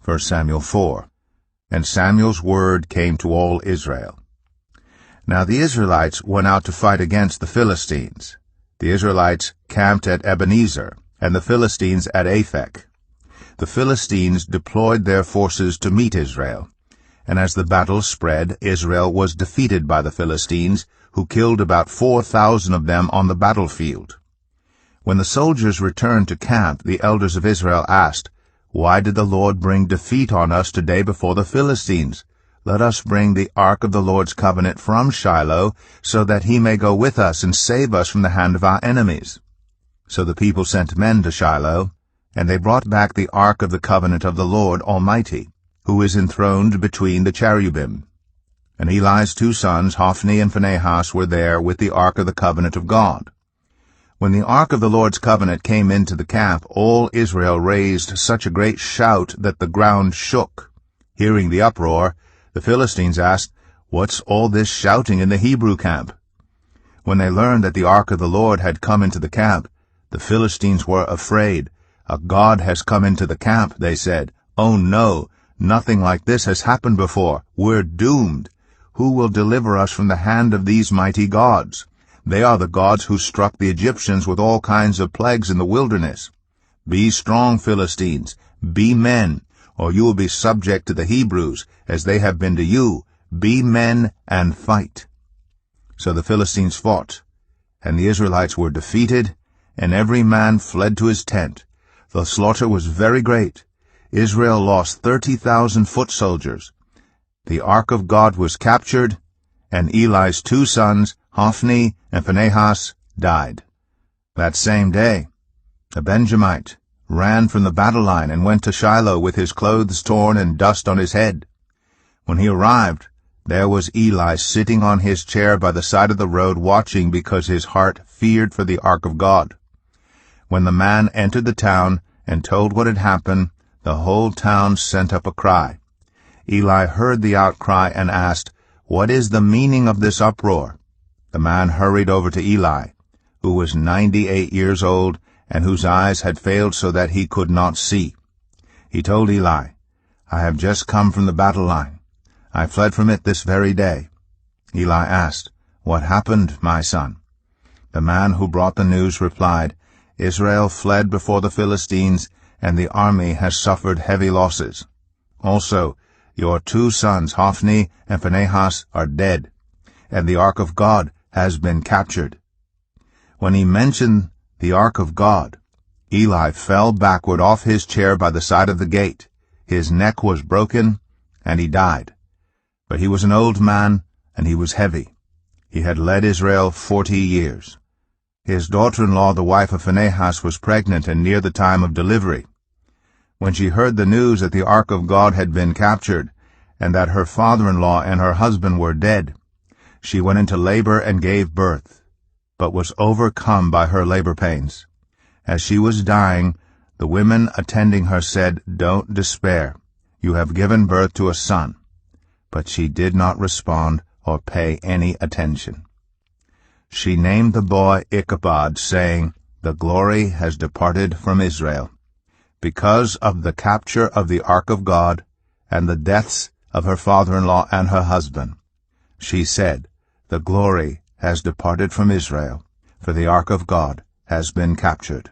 1 Samuel 4. And Samuel's word came to all Israel. Now the Israelites went out to fight against the Philistines. The Israelites camped at Ebenezer, and the Philistines at Aphek. The Philistines deployed their forces to meet Israel. And as the battle spread, Israel was defeated by the Philistines, who killed about 4,000 of them on the battlefield. When the soldiers returned to camp, the elders of Israel asked, "Why did the Lord bring defeat on us today before the Philistines? Let us bring the ark of the Lord's covenant from Shiloh, so that he may go with us and save us from the hand of our enemies." So the people sent men to Shiloh, and they brought back the ark of the covenant of the Lord Almighty, who is enthroned between the cherubim. And Eli's 2 sons, Hophni and Phinehas, were there with the ark of the covenant of God. When the ark of the Lord's covenant came into the camp, all Israel raised such a great shout that the ground shook. Hearing the uproar, the Philistines asked, "What's all this shouting in the Hebrew camp?" When they learned that the ark of the Lord had come into the camp, the Philistines were afraid. "A god has come into the camp," they said. "Oh no! Nothing like this has happened before. We're doomed. Who will deliver us from the hand of these mighty gods? They are the gods who struck the Egyptians with all kinds of plagues in the wilderness. Be strong, Philistines. Be men, or you will be subject to the Hebrews, as they have been to you. Be men and fight." So the Philistines fought, and the Israelites were defeated, and every man fled to his tent. The slaughter was very great. Israel lost 30,000 foot soldiers. The ark of God was captured, and Eli's 2 sons, Hophni and Phinehas, died. That same day, a Benjamite ran from the battle line and went to Shiloh with his clothes torn and dust on his head. When he arrived, there was Eli sitting on his chair by the side of the road watching because his heart feared for the ark of God. When the man entered the town and told what had happened, the whole town sent up a cry. Eli heard the outcry and asked, "What is the meaning of this uproar?" The man hurried over to Eli, who was 98 years old and whose eyes had failed so that he could not see. He told Eli, "I have just come from the battle line. I fled from it this very day." Eli asked, "What happened, my son?" The man who brought the news replied, "Israel fled before the Philistines, and the army has suffered heavy losses. Also, your 2 sons, Hophni and Phinehas, are dead, and the ark of God has been captured." When he mentioned the ark of God, Eli fell backward off his chair by the side of the gate. His neck was broken, and he died. But he was an old man, and he was heavy. He had led Israel 40 years. His daughter-in-law, the wife of Phinehas, was pregnant and near the time of delivery. When she heard the news that the ark of God had been captured, and that her father-in-law and her husband were dead, she went into labor and gave birth, but was overcome by her labor pains. As she was dying, the women attending her said, "Don't despair. You have given birth to a son." But she did not respond or pay any attention. She named the boy Ichabod, saying, "The glory has departed from Israel," because of the capture of the ark of God and the deaths of her father-in-law and her husband. She said, "The glory has departed from Israel, for the ark of God has been captured."